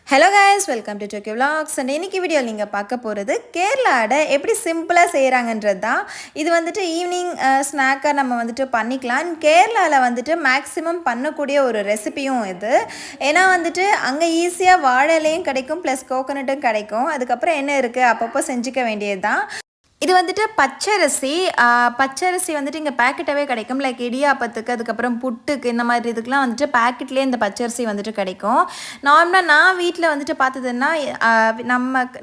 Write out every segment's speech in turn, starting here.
Hello guys, welcome to Tokyo vlogs. And இன்னைக்கு வீடியோவில் நீங்கள் பார்க்க போகிறது கேரளா அடை எப்படி சிம்பிளாக செய்கிறாங்கன்றது தான். இது வந்துட்டு ஈவினிங் ஸ்நாக்காக நம்ம வந்துட்டு பண்ணிக்கலாம். கேரளாவில் வந்துட்டு மேக்ஸிமம் பண்ணக்கூடிய ஒரு ரெசிபியும் இது. ஏன்னா வந்துட்டு அங்கே ஈஸியாக வாழை இலையும் கிடைக்கும், ப்ளஸ் கோகோனட்டும் கிடைக்கும். அதுக்கப்புறம் என்ன இருக்குது, அப்பப்போ செஞ்சுக்க வேண்டியது தான். இது வந்துட்டு பச்சரிசி வந்துட்டு இங்கே பேக்கெட்டாகவே கிடைக்கும். லைக் இடியாப்பத்துக்கு, அதுக்கப்புறம் புட்டுக்கு, இந்த மாதிரி இதுக்கெலாம் வந்துட்டு பேக்கெட்லேயே இந்த பச்சரிசி வந்துட்டு கிடைக்கும். நார்மலாக நான் வீட்டில் வந்துட்டு பார்த்ததுன்னா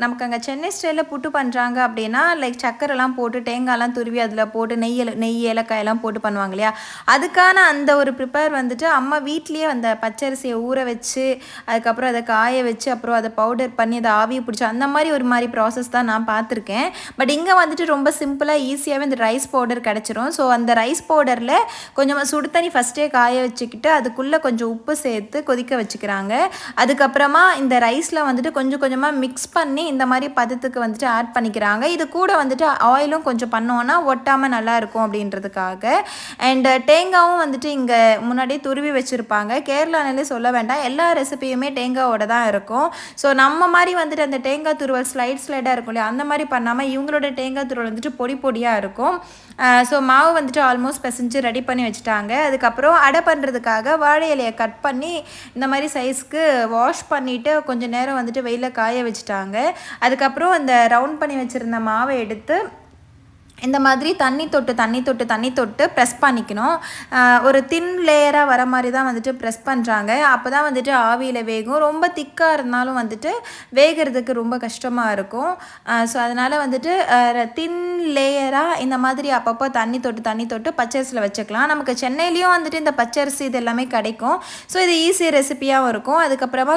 நமக்கு அங்கே சென்னை ஸ்டைலில் புட்டு பண்ணுறாங்க அப்படின்னா லைக் சக்கரைலாம் போட்டு தேங்காய்லாம் துருவி அதில் போட்டு நெய் ஏலக்காயெல்லாம் போட்டு பண்ணுவாங்க இல்லையா, அதுக்கான அந்த ஒரு ப்ரிப்பேர் வந்துட்டு அம்மா வீட்லேயே அந்த பச்சரிசியை ஊற வச்சு அதுக்கப்புறம் அதை காய வச்சு அப்புறம் அதை பவுடர் பண்ணி அதை ஆவியை பிடிச்சி அந்த மாதிரி ப்ராசஸ் தான் நான் பார்த்துருக்கேன். பட் இங்கே வந்துட்டு ரொம்ப சிம்பிளாக ஈஸியாகவே இந்த ரைஸ் பவுடர் கிடச்சிரும். ஸோ அந்த ரைஸ் பவுடரில் கொஞ்சமாக சுடு தண்ணி ஃபஸ்ட்டே காய வச்சுக்கிட்டு அதுக்குள்ளே கொஞ்சம் உப்பு சேர்த்து கொதிக்க வச்சுக்கிறாங்க. அதுக்கப்புறமா இந்த ரைஸில் வந்துட்டு கொஞ்சமாக மிக்ஸ் பண்ணி இந்த மாதிரி பதத்துக்கு வந்துட்டு ஆட் பண்ணிக்கிறாங்க. இது கூட வந்துட்டு ஆயிலும் கொஞ்சம் பண்ணோன்னா ஒட்டாமல் நல்லாயிருக்கும் அப்படின்றதுக்காக. அண்ட் தேங்காயும் வந்துட்டு இங்கே முன்னாடியே துருவி வச்சுருப்பாங்க. கேரளானாலே சொல்ல வேண்டாம், எல்லா ரெசிபியுமே தேங்காவோட தான் இருக்கும். ஸோ நம்ம மாதிரி வந்துட்டு அந்த தேங்காய் துருவல் ஸ்லைடாக இருக்கும் இல்லையா, அந்த மாதிரி பண்ணாமல் இவங்களோட தேங்காய் துருவல் வந்துட்டு பொடியாக இருக்கும். ஸோ மாவு வந்துட்டு ஆல்மோஸ்ட் பிசைஞ்சு ரெடி பண்ணி வச்சுட்டாங்க. அதுக்கப்புறம் அடை பண்ணுறதுக்காக வாழை இலையை கட் பண்ணி இந்த மாதிரி சைஸ்க்கு வாஷ் பண்ணிவிட்டு கொஞ்சம் நேரம் வந்துட்டு வெயிலில் காய வச்சுட்டாங்க. அதுக்கப்புறம் அந்த ரவுண்ட் பண்ணி வச்சுருந்த மாவை எடுத்து இந்த மாதிரி தண்ணி தொட்டு ப்ரெஸ் பண்ணிக்கணும். ஒரு தின் லேயராக வர மாதிரி தான் வந்துட்டு ப்ரெஸ் பண்ணுறாங்க. அப்போ தான் வந்துட்டு ஆவியில் வேகும். ரொம்ப திக்காக இருந்தாலும் வந்துட்டு வேகிறதுக்கு ரொம்ப கஷ்டமாக இருக்கும். ஸோ அதனால் வந்துட்டு தின் லேயராக இந்த மாதிரி அப்பப்போ தண்ணி தொட்டு பச்சரிசியில் வச்சுக்கலாம். நமக்கு சென்னையிலையும் வந்துட்டு இந்த பச்சரிசி இது எல்லாமே கிடைக்கும். ஸோ இது ஈஸி ரெசிபியாகவும் இருக்கும். அதுக்கப்புறமா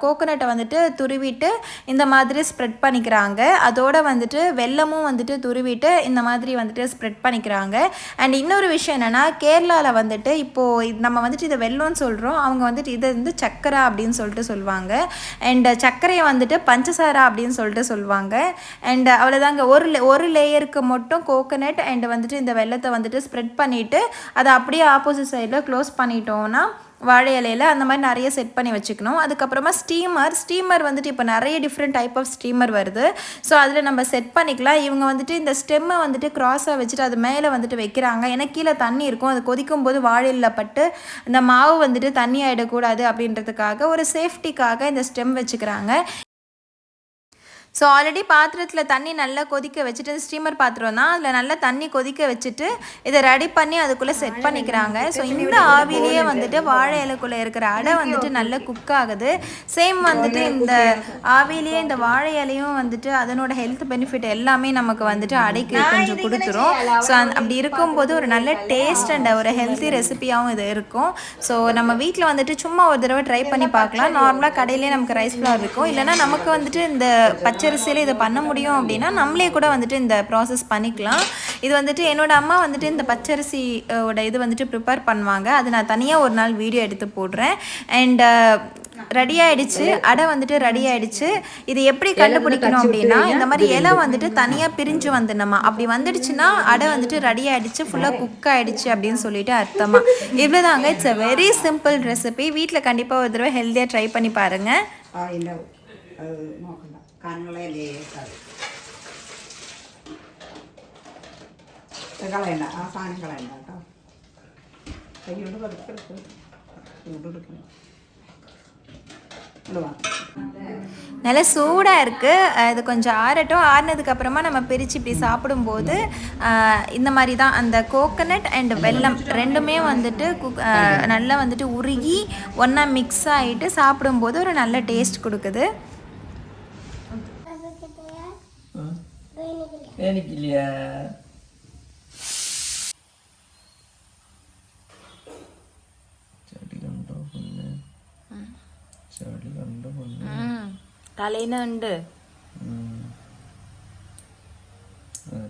கோகோனட்டை வந்துட்டு துருவிட்டு இந்த மாதிரி ஸ்ப்ரெட் பண்ணிக்கிறாங்க. அதோடு வந்துட்டு வெல்லமும் வந்துட்டு துருவிட்டு இந்த மாதிரி வந்துட்டு ஸ்ப்ரெட் பண்ணிக்கிறாங்க. அண்ட் இன்னொரு விஷயம் என்னென்னா, கேரளாவில் வந்துட்டு இப்போது நம்ம வந்துட்டு இதை வெல்லம்னு சொல்கிறோம், அவங்க வந்துட்டு இதை வந்து சக்கரை அப்படின்னு சொல்லிட்டு சொல்லுவாங்க. அண்ட் சர்க்கரையை வந்துட்டு பஞ்சசாரா அப்படின்னு சொல்லிட்டு சொல்லுவாங்க. அண்ட் அவ்வளோதாங்க, ஒரு லேயருக்கு மட்டும் கோகோனட் அண்ட் வந்துட்டு இந்த வெல்லத்தை வந்துட்டு ஸ்ப்ரெட் பண்ணிவிட்டு அதை அப்படியே ஆப்போசிட் சைடில் க்ளோஸ் பண்ணிட்டோன்னா வாழை இலையில் அந்த மாதிரி நிறைய செட் பண்ணி வச்சுக்கணும். அதுக்கப்புறமா ஸ்டீமர் வந்துட்டு இப்போ நிறைய டிஃப்ரெண்ட் டைப் ஆஃப் ஸ்டீமர் வருது. ஸோ அதில் நம்ம செட் பண்ணிக்கலாம். இவங்க வந்துட்டு இந்த ஸ்டெம்மை வந்துட்டு க்ராஸாக வச்சுட்டு அது மேலே வந்துட்டு வைக்கிறாங்க. ஏன்னா கீழே தண்ணி இருக்கும், அது கொதிக்கும் போது வாழையில் பட்டு இந்த மாவு வந்துட்டு தண்ணி ஆகிடக்கூடாது அப்படின்றதுக்காக ஒரு சேஃப்டிக்காக இந்த ஸ்டெம் வச்சுக்கிறாங்க. ஸோ ஆல்ரெடி பாத்திரத்தில் தண்ணி நல்லா கொதிக்க வச்சுட்டு, ஸ்டீமர் பாத்திரம் தான், அதில் நல்லா தண்ணி கொதிக்க வச்சுட்டு இதை ரெடி பண்ணி அதுக்குள்ளே செட் பண்ணிக்கிறாங்க. ஸோ இந்த ஆவிலேயே வந்துட்டு வாழை இலைக்குள்ளே இருக்கிற அடை வந்துட்டு நல்லா குக் ஆகுது. சேம் வந்துட்டு இந்த ஆவிலேயே இந்த வாழை இலையும் வந்துட்டு அதனோட ஹெல்த் பெனிஃபிட் எல்லாமே நமக்கு வந்துட்டு அடைக்கு கொஞ்சம் கொடுத்துரும். ஸோ அப்படி இருக்கும்போது ஒரு நல்ல டேஸ்ட் அண்ட் ஒரு ஹெல்த்தி ரெசிபியாகவும் இது இருக்கும். ஸோ நம்ம வீட்டில் வந்துட்டு சும்மா ஒரு தடவை ட்ரை பண்ணி பார்க்கலாம். நார்மலாக கடையிலே நமக்கு ரைஸ் ஃப்ளவர் இருக்கும், இல்லைனா நமக்கு வந்துட்டு இந்த பச்சரிசியில் இதை பண்ண முடியும் அப்படின்னா நம்மளே கூட வந்துட்டு இந்த ப்ராசஸ் பண்ணிக்கலாம். இது வந்துட்டு என்னோடய அம்மா வந்துட்டு இந்த பச்சரிசியோட இது வந்துட்டு ப்ரிப்பேர் பண்ணுவாங்க. அது நான் தனியாக ஒரு நாள் வீடியோ எடுத்து போடுறேன். அண்ட் ரெடி ஆகிடுச்சு, அடை வந்துட்டு ரெடி ஆகிடுச்சு. இது எப்படி கண்டுபிடிக்கணும் அப்படின்னா, இந்த மாதிரி இலை வந்துட்டு தனியாக பிரிஞ்சு வந்துடணுமா, அப்படி வந்துடுச்சுன்னா அடை வந்துட்டு ரெடி ஆகிடுச்சு, ஃபுல்லாக குக் ஆகிடுச்சு அப்படின்னு சொல்லிட்டு அர்த்தமா. இவ்வளோதாங்க. It's a very simple recipe. வீட்டில் கண்டிப்பாக ஒரு தடவை ஹெல்த்தியாக ட்ரை பண்ணி பாருங்கள். കളയണ്ട, ആ സാധനം കളയണ്ട കേട്ടോ. കൈകൊണ്ട് പതുക്കെടുത്ത് ചൂടെടുക്കണം. நல்லா சூடாக இருக்குது. இது கொஞ்சம் ஆறட்டும். ஆறினதுக்கப்புறமா நம்ம பிரித்து இப்படி சாப்பிடும்போது இந்த மாதிரி தான் அந்த கோகோனட் அண்ட் வெல்லம் ரெண்டுமே வந்துட்டு நல்லா வந்துட்டு உருகி ஒன்றா மிக்ஸ் ஆகிட்டு சாப்பிடும்போது ஒரு நல்ல டேஸ்ட் கொடுக்குது. എനിക്കില്ല ചെടി കണ്ടോ തലേന്നുണ്ട്,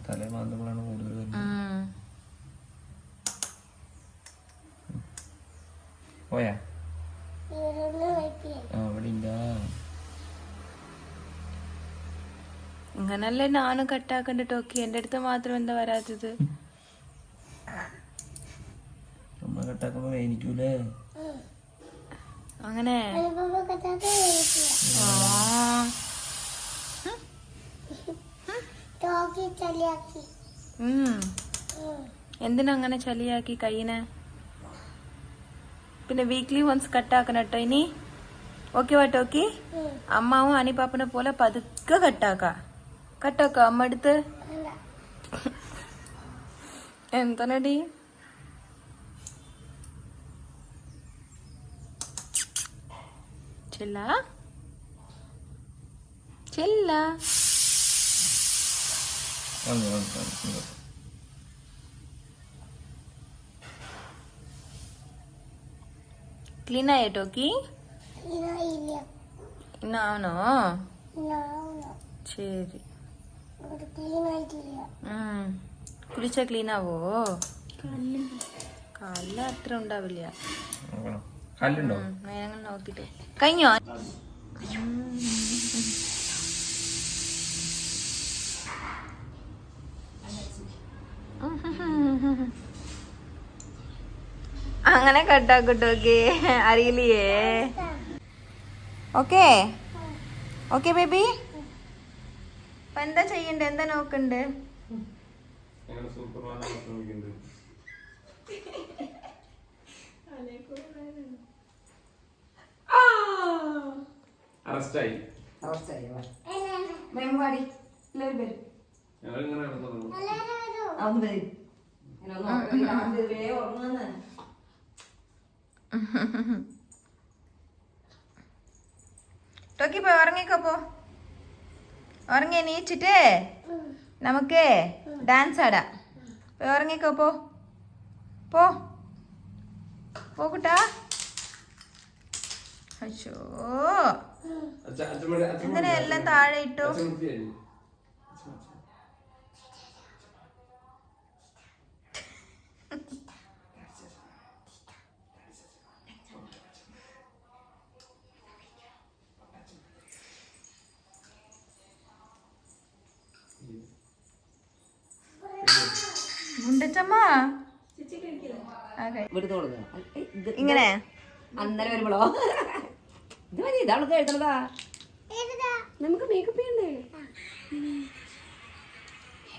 തലേ മാന്തങ്ങളാണ് കൂടുതൽ വരുന്നത്. പോയാ അവിടെ ഇല്ല. അങ്ങനല്ലേ നാനും കട്ടാക്കണ്ട ടോക്കി. എൻ്റെ അടുത്ത് മാത്രം എന്താ വരാത്തത്? കട്ടാക്കുമ്പോ എനിക്കൂലേ അങ്ങനെ എന്തിനാ അങ്ങനെ ചളിയാക്കി കൈയിനെ? പിന്നെ വീക്ക്ലി വൺസ് കട്ടാക്കണം കേട്ടോ ഇനി. ഓക്കെ വാട്ടോ? ഓക്കെ. അമ്മാവും അനിപ്പാപ്പനെ പോലെ പതുക്കെ കട്ടാക്ക അമ്മ അടുത്ത്. എന്താണടി? ചെല്ല ക്ലീൻ ആയിട്ടോക്കി ഇന്നാവണോ? ശരി. കുളിച്ചാ ക്ലീൻ ആവോ? കാലില് അത്ര ഉണ്ടാവില്ല. ഞങ്ങൾ നോക്കിട്ട് കഴിഞ്ഞോ? അങ്ങനെ കട്ടാക്കട്ടോക്കെ അറിയില്ലേ? Okay okay baby. അപ്പൊ എന്താ ചെയ്യണ്ടേ? എന്താ നോക്കണ്ട്? അറസ്റ്റായി. ടോക്കി പോയി ഉറങ്ങിക്കോ. ഉറങ്ങി എണീച്ചിട്ട് നമുക്ക് ഡാൻസ് ആടാം. പോയി ഉറങ്ങിക്കോ. പോ കുട്ടാ. അയ്യോ എന്തിനാ എല്ലാം താഴെ ഇട്ടു? മുണ്ടച്ചമ്മ ഇങ്ങനെ അന്നേരം വരുമ്പോളോ ഇത് മതി. ഇതവൾക്ക് എഴുതണതാ. നമുക്ക് മേക്കപ്പ് ചെയ്യണ്ടേ?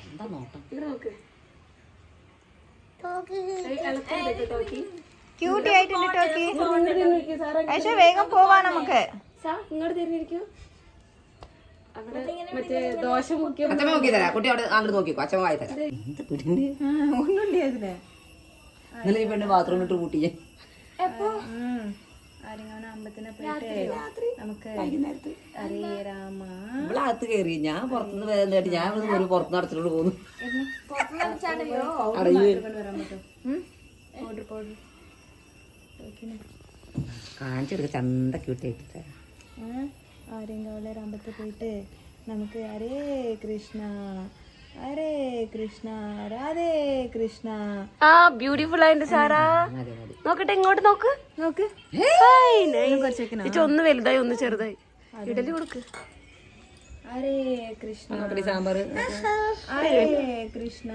എന്താ നോട്ടം? ഇവിടെ നോക്ക്. ക്യൂട്ടി ആയിട്ടുണ്ട് ടോക്കി. പക്ഷെ വേഗം പോവാ നമുക്ക്. ഇങ്ങോട്ട് തിരിഞ്ഞിരിക്കൂ. അവിടെ മറ്റേ ദോശ മുക്കിയ അച്ഛമ്മ നോക്കി തരാം. കുട്ടി അവിടെ അങ്ങോട്ട് നോക്കിക്കോ. അച്ഛമ്മ വായി തരാം. എന്ത് പിടിണ്ട് ഒന്നുമില്ല അതിന്. ഇന്നലെ ഈ പെണ്ണ് ബാത്റൂമിലിട്ട് കൂട്ടിയെ. ആരെങ്കിലും അമ്പലത്തിനെ പോയിട്ട് നമുക്ക് ഹരേ രാമ. ഇവിടെ അകത്ത് കയറി. ഞാൻ പുറത്തുനിന്ന് വേദനയായിട്ട് ഞാൻ ഒരു പുറത്തുനിന്ന് അടച്ചിട്ട് പോന്നു. കാണിച്ചെടുക്ക ചന്ത ക്യൂട്ടായിട്ട്. ആരെങ്കിലും അമ്പലത്തിൽ പോയിട്ട് നമുക്ക് ഹരേ കൃഷ്ണ രാധേ കൃഷ്ണ. ആ ബ്യൂട്ടിഫുൾ ആയിട്ട് സാറാ. നോക്കട്ടെ ഇങ്ങോട്ട് നോക്ക്. ഒന്ന് വലുതായി ഒന്ന് ചെറുതായി. ഇഡലി കൊടുക്ക്. ഹരേ കൃഷ്ണ സാമ്പാർ. ഹരേ കൃഷ്ണ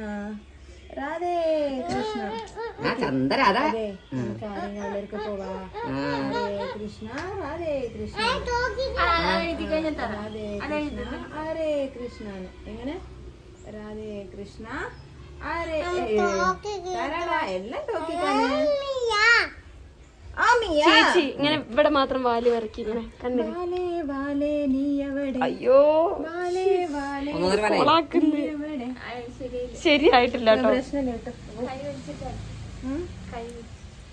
രാധേ കൃഷ്ണ. ചന്ദരാധാ നമുക്ക് ആരെങ്കിലും പോവാ. ഹരേ കൃഷ്ണ രാധേ കൃഷ്ണ ഹരേ കൃഷ്ണ. എങ്ങനെ? രാധേ കൃഷ്ണ ഹരേ. എല്ലാം ടോക്കിക്കാണ്. ചേച്ചി ഇങ്ങനെ ഇവിടെ മാത്രം വാല് വരക്കി ഇങ്ങനെ അയ്യോ ശരിയായിട്ടില്ല കേട്ടോ.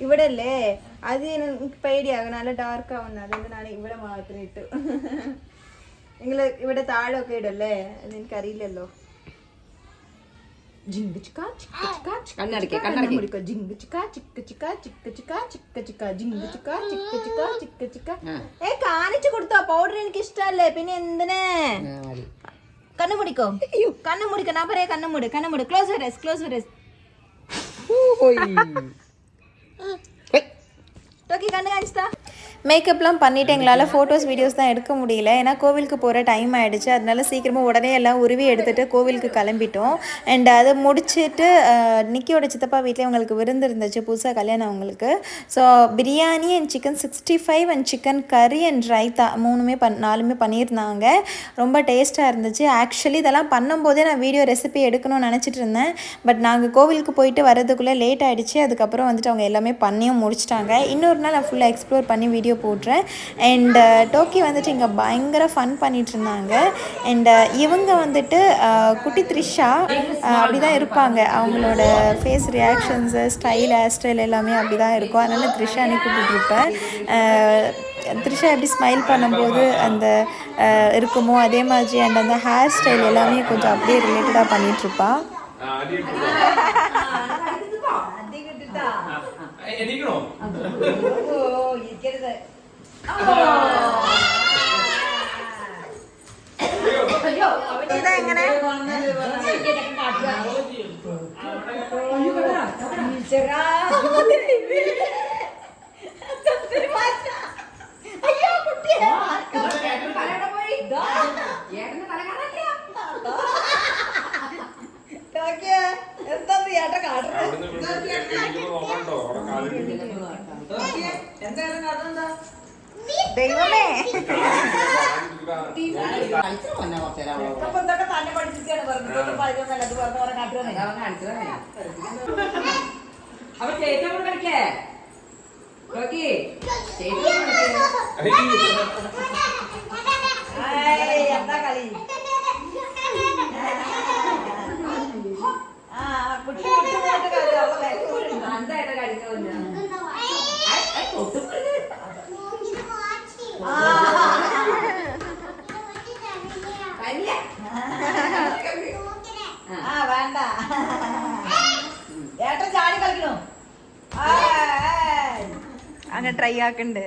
ഇവിടെ അല്ലേ അത് എനിക്ക് പേടിയാകണം. നല്ല ഡാർക്ക് ആവുന്ന അതുകൊണ്ടാണ് ഇവിടെ മാത്രം ഇട്ടു. നിങ്ങള് ഇവിടെ താഴെ ഒക്കെ ഇടല്ലേ? അത് എനിക്കറിയില്ലല്ലോ. കാണിച്ചു കൊടുത്തോ പൗഡർ? എനിക്ക് ഇഷ്ടല്ലേ. പിന്നെ എന്തിനാ? കണ്ണു മുടിക്കോ. കണ്ണു മുടിക്കോ. ഞാൻ പറയാ കണ്ണു മൂട്. ക്ലോസ് ടോക്കി കണ്ണ് കാണിച്ചാ. மேக்கப்லாம் பண்ணிவிட்டு எங்களால் ஃபோட்டோஸ் வீடியோஸ் தான் எடுக்க முடியல, ஏன்னா கோவிலுக்கு போகிற டைம் ஆகிடுச்சு. அதனால சீக்கிரமாக உடனே எல்லாம் உருவி எடுத்துகிட்டு கோவிலுக்கு கிளம்பிட்டோம். அண்ட் அதை முடிச்சுட்டு நிக்கியோட சித்தப்பா வீட்டிலே அவங்களுக்கு விருந்து இருந்துச்சு, புதுசாக கல்யாணம் அவங்களுக்கு. So biryani and chicken 65 and chicken கறி அண்ட் ரைத்தா 4மே பண்ணியிருந்தாங்க. ரொம்ப டேஸ்ட்டாக இருந்துச்சு. ஆக்சுவலி இதெல்லாம் பண்ணும்போதே நான் வீடியோ ரெசிபி எடுக்கணும்னு நினச்சிட்டு இருந்தேன். பட் நாங்கள் கோவிலுக்கு போயிட்டு வரதுக்குள்ளே லேட் ஆகிடுச்சு. அதுக்கப்புறம் வந்துட்டு அவங்க எல்லாமே பண்ணியும் முடிச்சிட்டாங்க. இன்னொரு நாள் நான் ஃபுல்லாக எக்ஸ்ப்ளோர் பண்ணி வீடியோ போடுறேன். அண்ட் டோக்கி வந்துட்டு இங்கே பயங்கர ஃபன் பண்ணிகிட்டு இருந்தாங்க. அண்ட் இவங்க வந்துட்டு குட்டி த்ரிஷா அப்படி தான் இருப்பாங்க. அவங்களோட face reactions, style, hair style எல்லாமே அப்படி தான் இருக்கும். அதனால் த்ரிஷானே கூப்பிட்டுருப்பேன். த்ரிஷா எப்படி ஸ்மைல் பண்ணும்போது அந்த இருக்குமோ அதே மாதிரி அண்ட் அந்த ஹேர் ஸ்டைல் எல்லாமே கொஞ்சம் அப்படியே ரிலேட்டடாக பண்ணிகிட்ருப்பா. ദൈവമേ എന്താ കളി വേണ്ട ഏട്ടൻ ചാടി കളിക്കണോ അങ്ങനെ ട്രൈ ആക്കണ്ട്.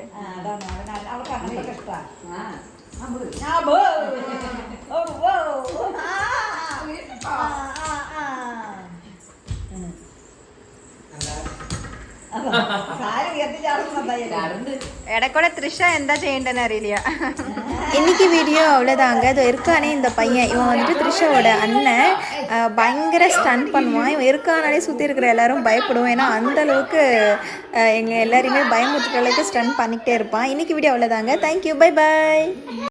അവൾക്ക് അങ്ങനത്തെ ഇഷ്ടമാണ്. இடைக்கூட த்ரிஷா எந்த செய்யண்டன்னு அறியலையா. இன்னைக்கு வீடியோ அவ்வளோதாங்க. அது இருக்கானே இந்த பையன், இவன் வந்துட்டு த்ரிஷாவோட அண்ணன். பயங்கர ஸ்டன் பண்ணுவான். இவன் இருக்கானாலே சுற்றி இருக்கிற எல்லாரும் பயப்படுவோம். ஏன்னா அந்தளவுக்கு எங்கள் எல்லாரையுமே பயமுறுத்துற அளவுக்கு ஸ்டன் பண்ணிக்கிட்டே இருப்பான். இன்னைக்கு வீடியோ அவ்வளோதாங்க. Thank you, bye bye.